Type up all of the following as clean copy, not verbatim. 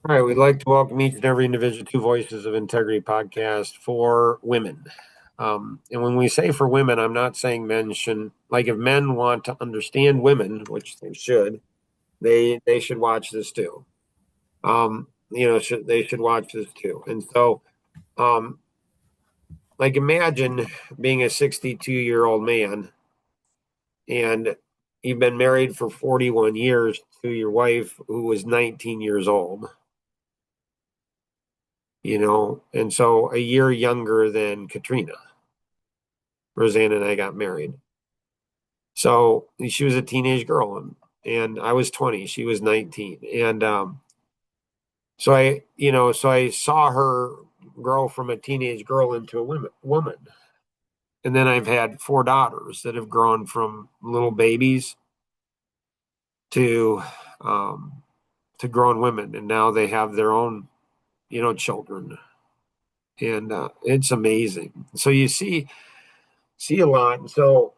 All right, we'd like to welcome each and every individual to Voices of Integrity podcast for women. And when we say for women, I'm not saying men shouldn't, like if men want to understand women, which they should, they should watch this too. They should watch this too. And so, um, like imagine being a 62-year-old man and you've been married for 41 years to your wife who was 19 years old. And so a year younger than Katrina. Rosanna and I got married. So she was a teenage girl and I was 20, she was 19. And so I saw her grow from a teenage girl into a woman. And then I've had four daughters that have grown from little babies to um to grown women, and now they have their own, children. And it's amazing. So you see a lot. And so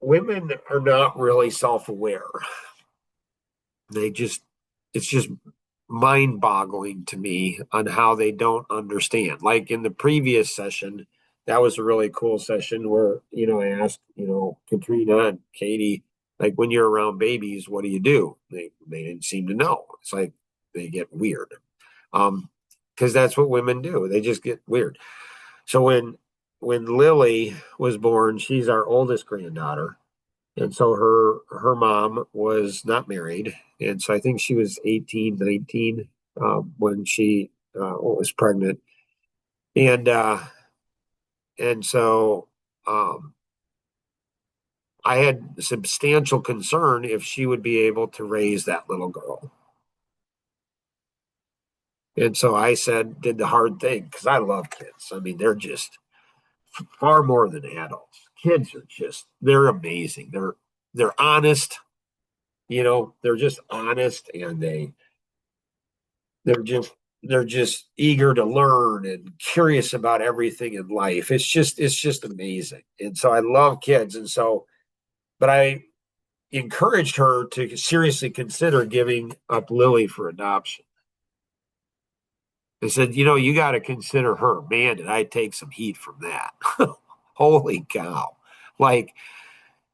women are not really self-aware. They just it's just mind-boggling to me on how they don't understand. Like in the previous session, that was a really cool session where, I asked, Katrina and Katie, like when you're around babies, what do you do? They didn't seem to know. It's like they get weird. Um, because that's what women do. They just get weird. So when Lily was born, she's our oldest granddaughter. And so her mom was not married, and so I think she was 18, 19 when she was pregnant, and uh, and so um, I had substantial concern if she would be able to raise that little girl. And so I did the hard thing because I love kids. I mean, they're just far more than adults. Kids are they're amazing. They're honest. They're just honest, and they're just they're just eager to learn and curious about everything in life. It's just amazing. And so I love kids. And so, but I encouraged her to seriously consider giving up Lily for adoption. I said, you got to consider her. Man, did I take some heat from that. Holy cow. Like,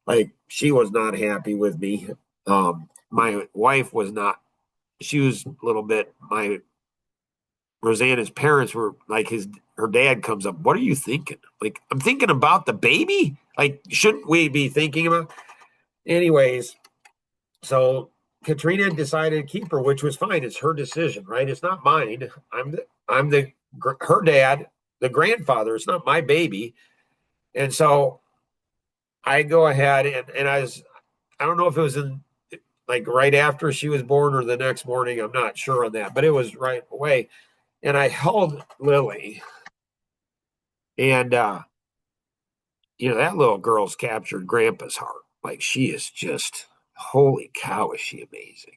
like she was not happy with me. My wife was not, she was a little bit, my Rosanna's parents were like her dad comes up, "What are you thinking?" Like, "I'm thinking about the baby. Like, shouldn't we be thinking about?" Anyways, so Katrina decided to keep her, which was fine. It's her decision, right? It's not mine. I'm the her dad, the grandfather. It's not my baby. And so I go ahead and I don't know if it was in like right after she was born or the next morning. I'm not sure on that, but it was right away. And I held Lily, and that little girl's captured Grandpa's heart. Like, she is just, holy cow, is she amazing.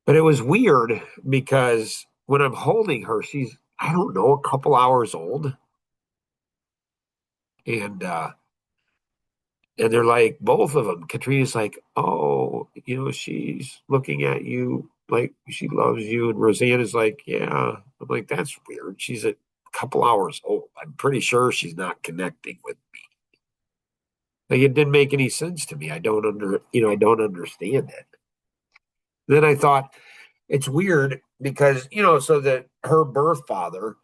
But it was weird because when I'm holding her, she's, I don't know, a couple hours old. And they're like, both of them. Katrina's like, "Oh, she's looking at you like she loves you." And Rosanna's like, "Yeah." I'm like, "That's weird. She's a couple hours old. I'm pretty sure she's not connecting with me." Like, it didn't make any sense to me. I don't understand it. Then I thought it's weird because, so that her birth father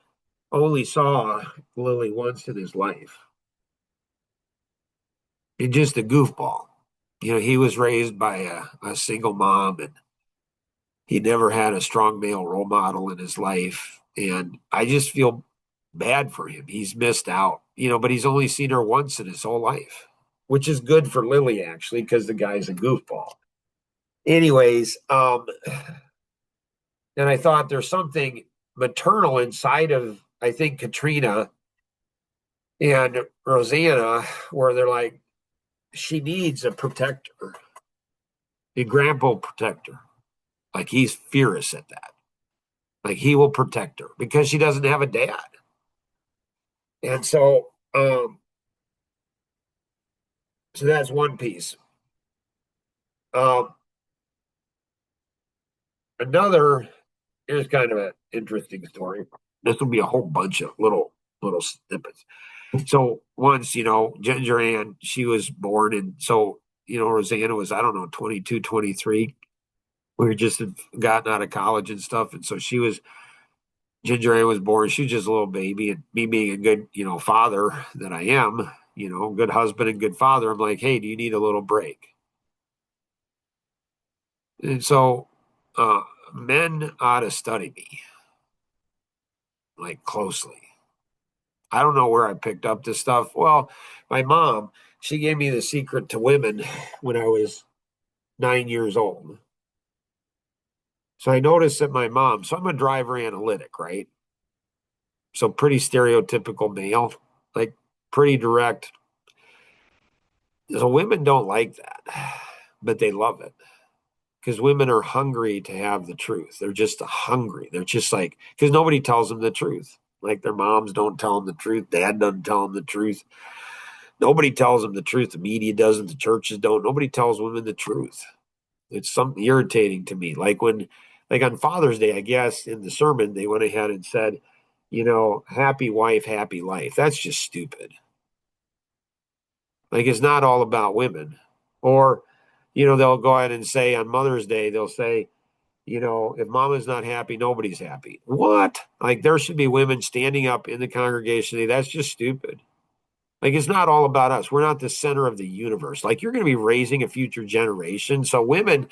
only saw Lily once in his life. And just a goofball. He was raised by a single mom, and he never had a strong male role model in his life. And I just feel bad for him. He's missed out, but he's only seen her once in his whole life, which is good for Lily, actually, because the guy's a goofball. Anyways, and I thought there's something maternal inside of, I think, Katrina and Rosanna, where they're like, she needs a protector, a grandpa protector. Like, he's furious at that. Like, he will protect her because she doesn't have a dad. And so that's one piece. Um, Another here's kind of an interesting story. This will be a whole bunch of little snippets. So once, Ginger Ann, she was born, and so, Rosanna was, I don't know, 22, 23. We were just had gotten out of college and stuff. And so Ginger Ann was born. She was just a little baby. And me being a good, father that I am, good husband and good father, I'm like, hey, do you need a little break? And so uh, men ought to study me like closely. I don't know where I picked up this stuff. Well, my mom, she gave me the secret to women when I was 9 years old. So I noticed that my mom, so I'm a driver analytic, right? So pretty stereotypical male, like pretty direct. So women don't like that, but they love it because women are hungry to have the truth. They're just hungry. They're just like, because nobody tells them the truth. Like their moms don't tell them the truth. Dad doesn't tell them the truth. Nobody tells them the truth. The media doesn't. The churches don't. Nobody tells women the truth. It's something irritating to me. Like on Father's Day, I guess in the sermon, they went ahead and said, happy wife, happy life. That's just stupid. Like it's not all about women. Or, they'll go ahead and say on Mother's Day, they'll say, if mama's not happy, nobody's happy. What? Like there should be women standing up in the congregation. That's just stupid. Like it's not all about us. We're not the center of the universe. Like you're going to be raising a future generation. So women,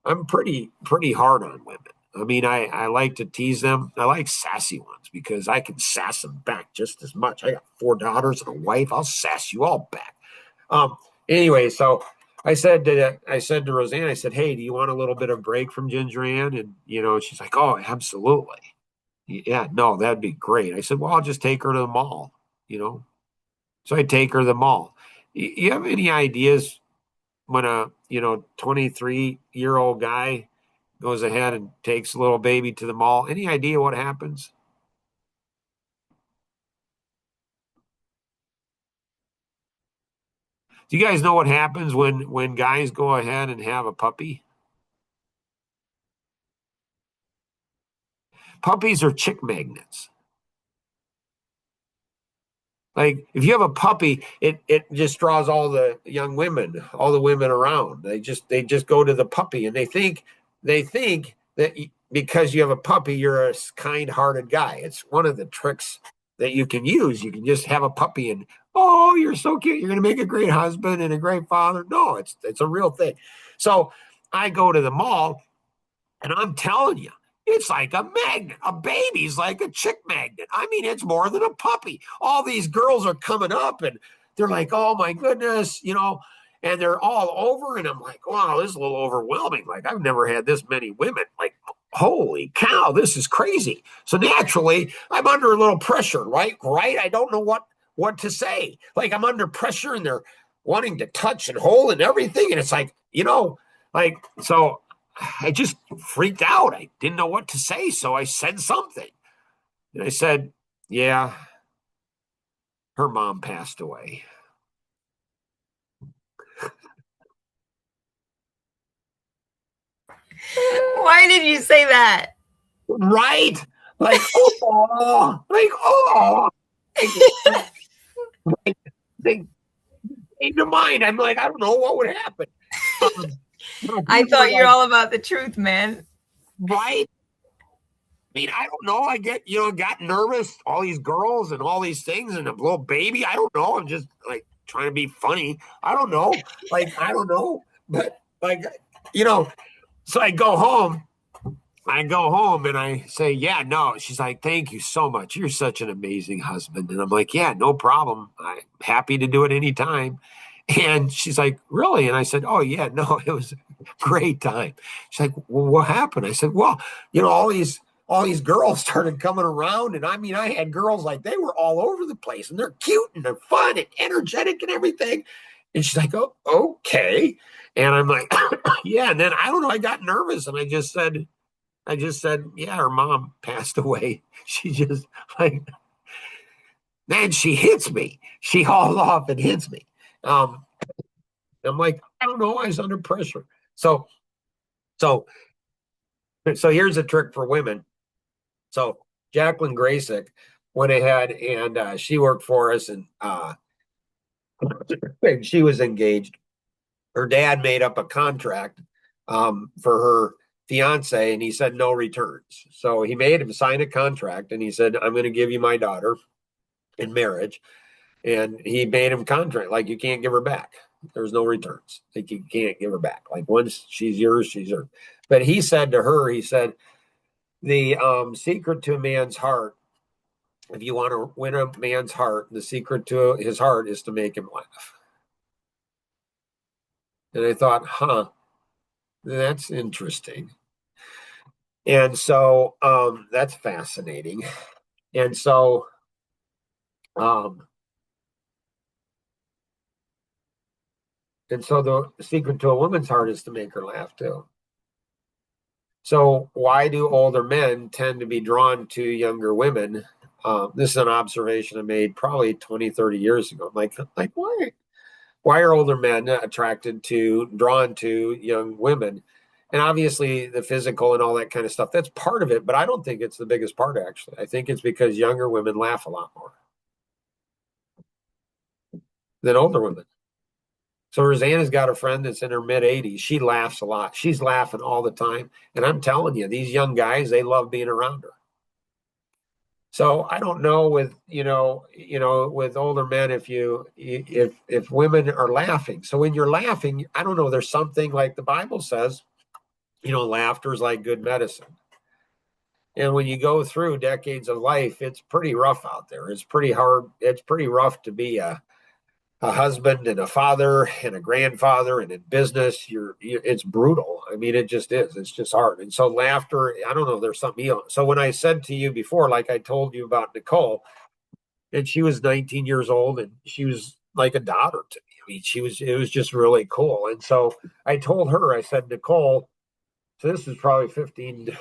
I'm pretty hard on women. I mean, I like to tease them. I like sassy ones because I can sass them back just as much. I got 4 daughters and a wife. I'll sass you all back. Um, anyway, so I said to Roseanne, I said, hey, do you want a little bit of break from Ginger Ann? And she's like, oh, absolutely. Yeah, no, that'd be great. I said, well, I'll just take her to the mall, you know. So I take her to the mall. You have any ideas when a 23-year-old guy goes ahead and takes a little baby to the mall? Any idea what happens? Do you guys know what happens when guys go ahead and have a puppy? Puppies are chick magnets. Like if you have a puppy, it just draws all the women around. They just go to the puppy, and they think that because you have a puppy, you're a kind-hearted guy. It's one of the tricks that you can use. You can just have a puppy, and oh, you're so cute. You're going to make a great husband and a great father. No, it's a real thing. So I go to the mall, and I'm telling you, it's like a magnet. A baby's like a chick magnet. I mean, it's more than a puppy. All these girls are coming up and they're like, oh my goodness, and they're all over. And I'm like, wow, this is a little overwhelming. Like, I've never had this many women. Like, holy cow, this is crazy. So naturally, I'm under a little pressure, right? Right? I don't know what to say. Like, I'm under pressure and they're wanting to touch and hold and everything. And it's like, so I just freaked out. I didn't know what to say, so I said something. And I said, yeah, her mom passed away. Why did you say that? Right? Like, oh, like, oh. Like, they came to mind. I'm like, I don't know what would happen. I People are thought you're like, all about the truth, man. right? I mean, I don't know. I got nervous. All these girls and all these things and a little baby. I don't know. I'm just like trying to be funny. I don't know. Like, I don't know. But like, you know, so I go home. I go home and I say, yeah, no. She's like, thank you so much. You're such an amazing husband. And I'm like, yeah, no problem. I'm happy to do it anytime. And she's like, really? And I said, oh, yeah, no, it was a great time. She's like, well, what happened? I said, well, all these girls started coming around. And I mean, I had girls like they were all over the place and they're cute and they're fun and energetic and everything. And she's like, oh, okay. And I'm like, yeah. And then I don't know, I got nervous and I just said, yeah, her mom passed away. She just like, man, she hits me. She hauls off and hits me. Um, I'm like, I don't know. I was under pressure. So, so, so here's a trick for women. So Jacqueline Graysick went ahead and she worked for us, and she was engaged. Her dad made up a contract for her fiance, and he said no returns. So he made him sign a contract, and he said, "I'm going to give you my daughter in marriage." And he made him contract like you can't give her back. There's no returns. Like you can't give her back. Like once she's yours, she's yours. But he said to her, he said, the secret to a man's heart, if you want to win a man's heart, the secret to his heart is to make him laugh. And I thought, that's interesting. And so that's fascinating. And so um, the secret to a woman's heart is to make her laugh too. So why do older men tend to be drawn to younger women? This is an observation I made probably 20, 30 years ago. Like why are older men drawn to young women? And obviously the physical and all that kind of stuff, that's part of it, but I don't think it's the biggest part actually. I think it's because younger women laugh a lot more than older women. So Rosanna's got a friend that's in her mid 80s. She laughs a lot. She's laughing all the time. And I'm telling you, these young guys, they love being around her. So I don't know with with older men if women are laughing. So when you're laughing, I don't know, there's something like the Bible says, laughter is like good medicine. And when you go through decades of life, it's pretty rough out there. It's pretty hard. It's pretty rough to be a husband and a father and a grandfather and in business. It's brutal. I mean, it just is. It's just hard. And so laughter, I don't know, there's something else. So when I said to you before, like I told you about Nicole, and she was 19 years old and she was like a daughter to me. I mean, it was just really cool. And so I told her, I said, Nicole, so this was probably 15,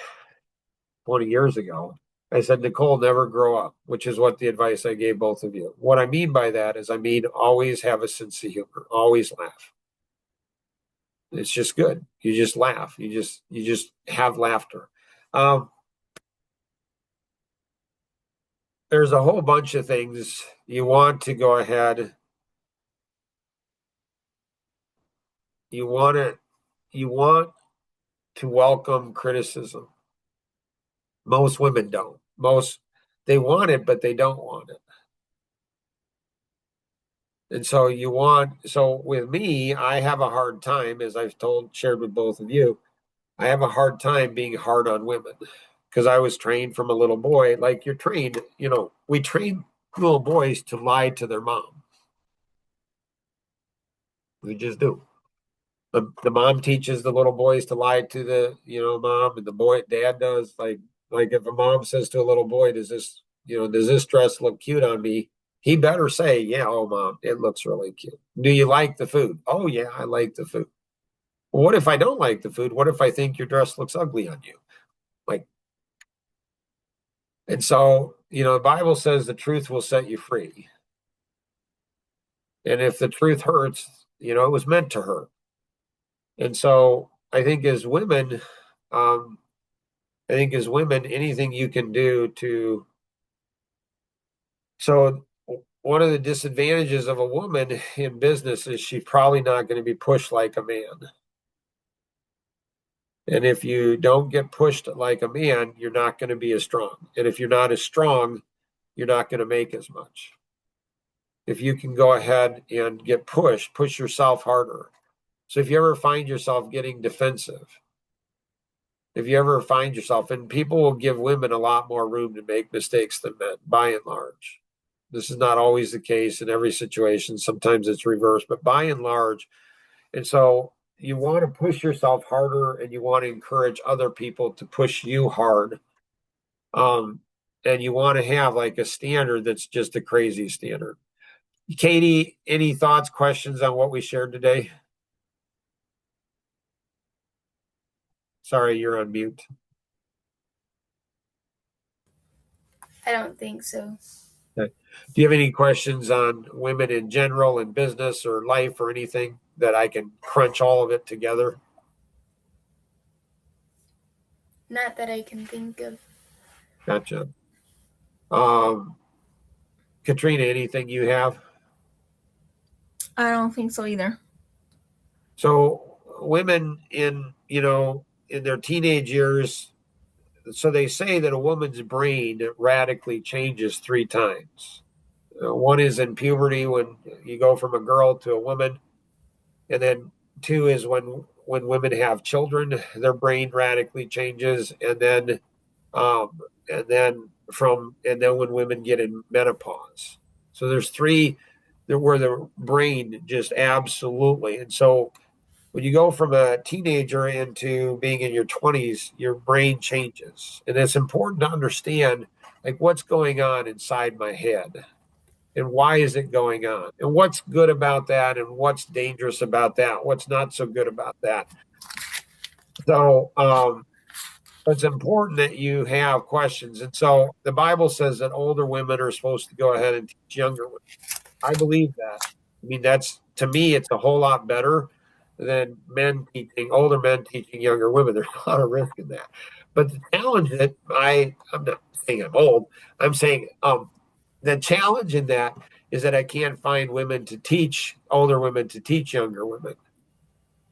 20 years ago. I said, Nicole, never grow up, which is what the advice I gave both of you. What I mean by that is, always have a sense of humor, always laugh. It's just good. You just laugh. You just have laughter. Um, there's a whole bunch of things you want to go ahead. You want to you want to welcome criticism. Most women don't. They want it, but they don't want it. And so with me, I have a hard time, as shared with both of you, I have a hard time being hard on women because I was trained from a little boy, like you're trained, we train little boys to lie to their mom. We just do. The mom teaches the little boys to lie to the, mom, and dad does. Like if a mom says to a little boy, does this dress look cute on me? He better say, yeah, oh mom, it looks really cute. Do you like the food? Oh yeah, I like the food. Well, what if I don't like the food? What if I think your dress looks ugly on you? Like, and so, the Bible says the truth will set you free. And if the truth hurts, it was meant to hurt. And so I think as women, um, anything you can do so one of the disadvantages of a woman in business is she's probably not going to be pushed like a man. And if you don't get pushed like a man, you're not going to be as strong. And if you're not as strong, you're not going to make as much. If you can go ahead and push yourself harder. So if you ever find yourself getting defensive, and people will give women a lot more room to make mistakes than men, by and large. This is not always the case in every situation. Sometimes it's reversed, but by and large. And so you want to push yourself harder and you want to encourage other people to push you hard. And you want to have like a standard that's just a crazy standard. Katie, any thoughts, questions on what we shared today? Sorry, you're on mute. I don't think so. Okay. Do you have any questions on women in general in business or life or anything that I can crunch all of it together? Not that I can think of. Gotcha. Katrina, anything you have? I don't think so either. So women in their teenage years, so they say that a woman's brain radically changes three times. One is in puberty when you go from a girl to a woman, and then two is when women have children, their brain radically changes, um, and then when women get in menopause. So there's three there where the brain just absolutely. And so when you go from a teenager into being in your 20s, your brain changes. And it's important to understand like what's going on inside my head and why is it going on and what's good about that and what's dangerous about that, what's not so good about that. So it's important that you have questions. And so the Bible says that older women are supposed to go ahead and teach younger women. I believe that. I mean, that's to me, it's a whole lot better than older men teaching younger women. There's a lot of risk in that. But the challenge that I'm not saying I'm old, I'm saying the challenge in that is that I can't find older women to teach younger women.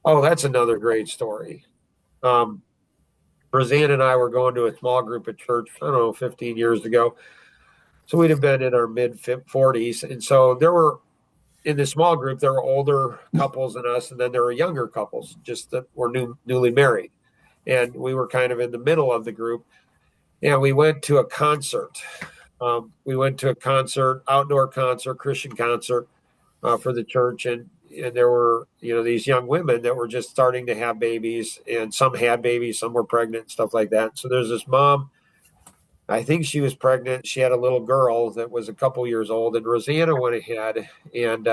Oh, that's another great story. Um, Roseanne and I were going to a small group at church, I don't know, 15 years ago. So we'd have been in our mid 40s. And so in the small group, there were older couples than us, and then there were younger couples just that were newly married. And we were kind of in the middle of the group. And we went to a concert. Outdoor concert, Christian concert for the church. And there were, these young women that were just starting to have babies, and some had babies, some were pregnant, and stuff like that. So there's this mom. I think she was pregnant. She had a little girl that was a couple years old, and Rosanna went ahead and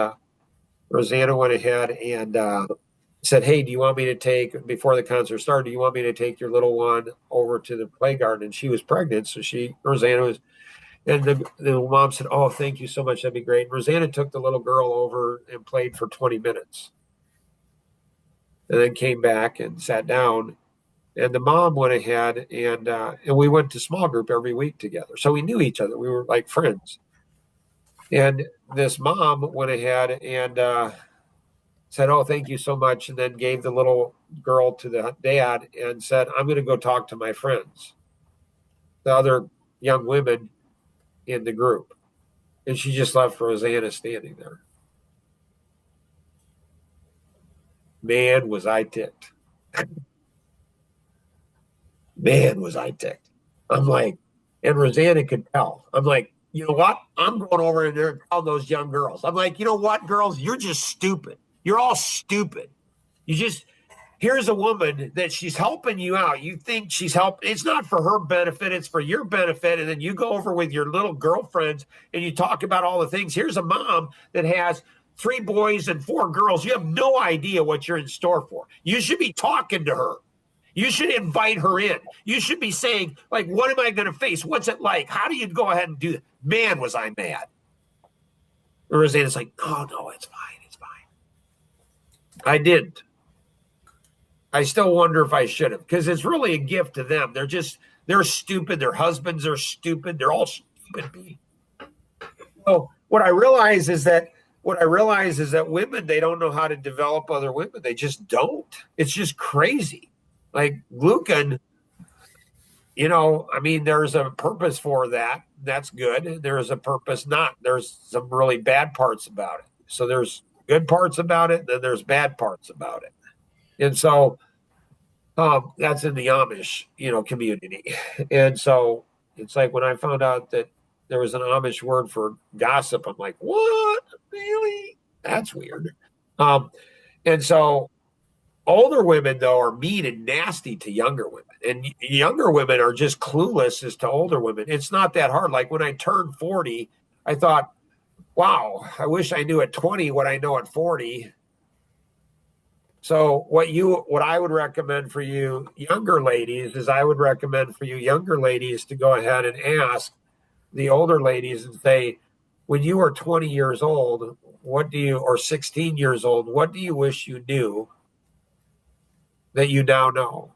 said, "Hey, do you want me to take before the concert started? Do you want me to take your little one over to the play garden?" And she was pregnant, so Rosanna was. And the mom said, "Oh, thank you so much. That'd be great." And Rosanna took the little girl over and played for 20 minutes, and then came back and sat down. And the mom went ahead and we went to small group every week together, so we knew each other. We were like friends. And this mom went ahead and said, "Oh, thank you so much," and then gave the little girl to the dad and said, "I'm going to go talk to my friends, the other young women in the group." And she just left Rosanna standing there. Man, was I ticked. Man, was I ticked. I'm like, and Rosanna could tell. I'm like, you know what? I'm going over in there and tell those young girls. I'm like, you know what, girls? You're just stupid. You're all stupid. Here's a woman that she's helping you out. You think she's helping. It's not for her benefit. It's for your benefit. And then you go over with your little girlfriends and you talk about all the things. Here's a mom that has 3 boys and 4 girls. You have no idea what you're in store for. You should be talking to her. You should invite her in. You should be saying, like, what am I going to face? What's it like? How do you go ahead and do that? Man, was I mad. Rosanna's like, "Oh, no, it's fine. It's fine." I didn't. I still wonder if I should have, because it's really a gift to them. They're stupid. Their husbands are stupid. They're all stupid. So what I realize is that women, they don't know how to develop other women. They just don't. It's just crazy. Like Lucan, I mean, there's a purpose for that. That's good. There's a purpose not. There's some really bad parts about it. So there's good parts about it, then there's bad parts about it. And so that's in the Amish, community. And so it's like when I found out that there was an Amish word for gossip, I'm like, what? Really? That's weird. And so older women, though, are mean and nasty to younger women. And younger women are just clueless as to older women. It's not that hard. Like when I turned 40, I thought, wow, I wish I knew at 20 what I know at 40. So what I would recommend for you younger ladies is I would recommend for you younger ladies to go ahead and ask the older ladies and say, when you were 20 years old, or 16 years old, what do you wish you knew that you now know?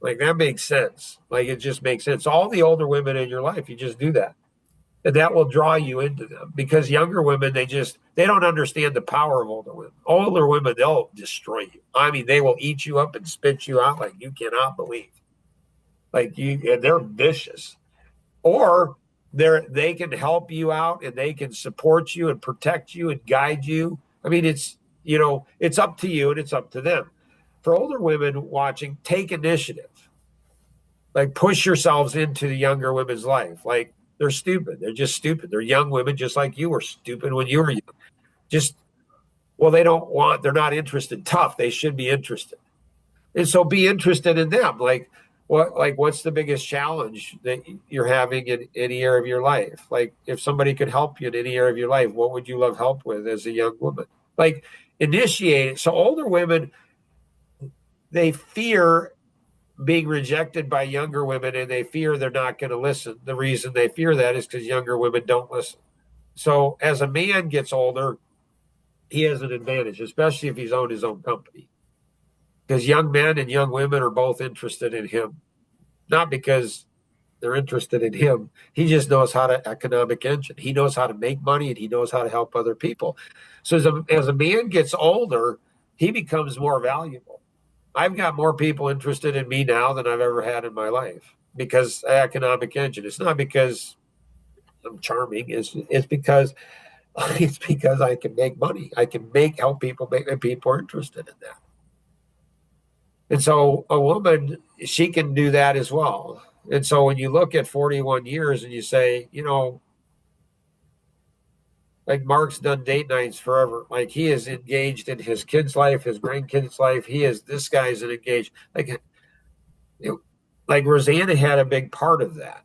Like that makes sense. Like it just makes sense. All the older women in your life, you just do that. And that will draw you into them because younger women, they don't understand the power of older women. Older women, they'll destroy you. I mean, they will eat you up and spit you out like you cannot believe. And they're vicious. Or they can help you out and they can support you and protect you and guide you. I mean, it's up to you and it's up to them. For older women watching, take initiative. Like push yourselves into the younger women's life. Like they're stupid. They're just stupid. They're young women just like you were stupid when you were young. Just they're not interested. Tough. They should be interested. And so be interested in them. What's the biggest challenge that you're having in any area of your life? Like if somebody could help you in any area of your life, what would you love help with as a young woman? Like initiate it. So older women, they fear being rejected by younger women and they fear they're not going to listen. The reason they fear that is because younger women don't listen. So as a man gets older, he has an advantage, especially if he's owned his own company. Because young men and young women are both interested in him. Not because they're interested in him. He just knows how to economic engine. He knows how to make money and he knows how to help other people. So as a man gets older, he becomes more valuable. I've got more people interested in me now than I've ever had in my life because economic engine. It's not because I'm charming. It's because I can make money. I can help people make, and people are interested in that. And so a woman, she can do that as well. And so when you look at 41 years and you say, like Mark's done date nights forever. Like he is engaged in his kids' life, his grandkids' life. This guy's engaged. Like Rosanna had a big part of that.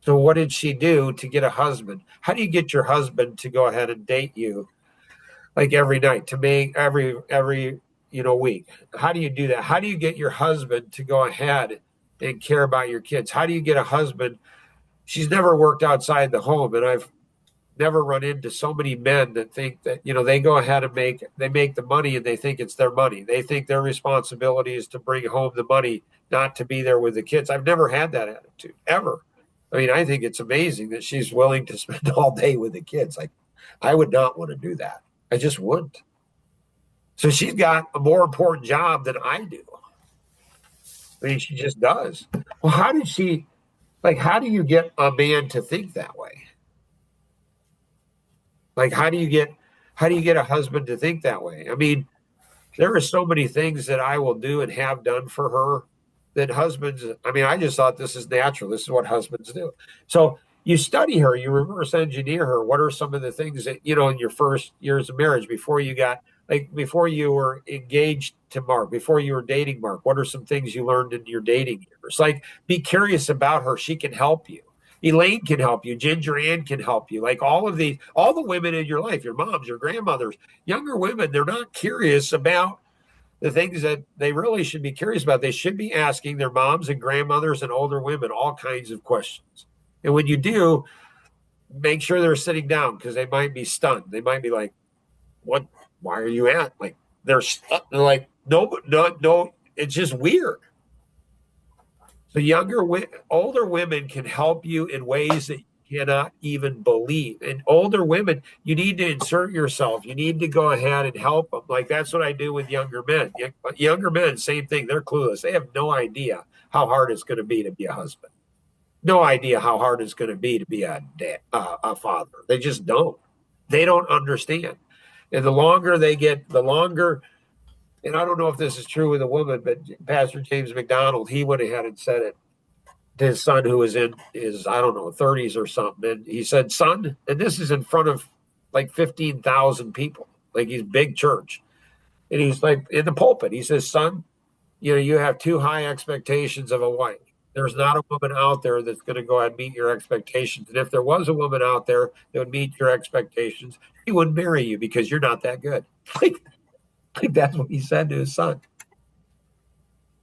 So what did she do to get a husband? How do you get your husband to go ahead and date you like every night to make every week? How do you do that? How do you get your husband to go ahead and care about your kids? How do you get a husband? She's never worked outside the home, and I've never run into so many men that think that they go ahead and make the money and they think it's their money. They think their responsibility is to bring home the money, not to be there with the kids. I've never had that attitude ever. I mean, I think it's amazing that she's willing to spend all day with the kids. Like, I would not want to do that. I just wouldn't. So she's got a more important job than I do. I mean, she just does. Well, how do you get a man to think that way? Like, how do you get a husband to think that way? I mean, there are so many things that I will do and have done for her that husbands, I mean, I just thought this is natural. This is what husbands do. So you study her, you reverse engineer her. What are some of the things that, in your first years of marriage before you were engaged to Mark, before you were dating Mark, what are some things you learned in your dating years? Like, be curious about her. She can help you. Elaine can help you. Ginger Ann can help you. Like all the women in your life, your moms, your grandmothers, younger women, they're not curious about the things that they really should be curious about. They should be asking their moms and grandmothers and older women all kinds of questions. And when you do, make sure they're sitting down because they might be stunned. They might be like, "What? Why are you at?" Like they're like, "No, no." It's just weird. So older women can help you in ways that you cannot even believe. And older women, you need to insert yourself. You need to go ahead and help them. Like that's what I do with younger men. Younger men, same thing. They're clueless. They have no idea how hard it's going to be a husband. No idea how hard it's going to be a dad, a father. They just don't. They don't understand. And the longer they get, and I don't know if this is true with a woman, but Pastor James McDonald, he went ahead and said it to his son who was in his, 30s or something. And he said, "Son," and this is in front of like 15,000 people, like he's big church. And he's like in the pulpit, he says, "Son, you have too high expectations of a wife. There's not a woman out there that's going to go ahead and meet your expectations. And if there was a woman out there that would meet your expectations, he wouldn't marry you because you're not that good." Like that's what he said to his son.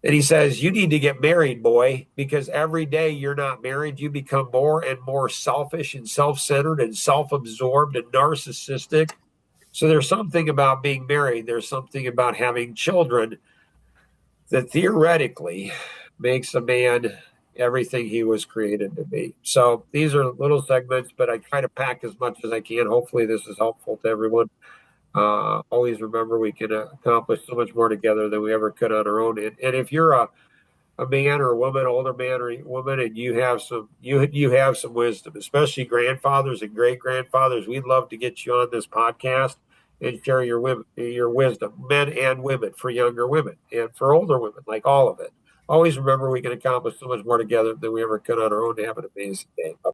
And he says, "You need to get married, boy, because every day you're not married, you become more and more selfish and self-centered and self-absorbed and narcissistic. So there's something about being married. There's something about having children that theoretically makes a man everything he was created to be. So these are little segments, but I try to pack as much as I can. Hopefully, this is helpful to everyone. Always remember we can accomplish so much more together than we ever could on our own. And if you're a man or a woman, older man or woman, and you have some wisdom, especially grandfathers and great grandfathers, we'd love to get you on this podcast and share your wisdom, men and women, for younger women and for older women, like all of it. Always remember we can accomplish so much more together than we ever could on our own. Have an amazing day.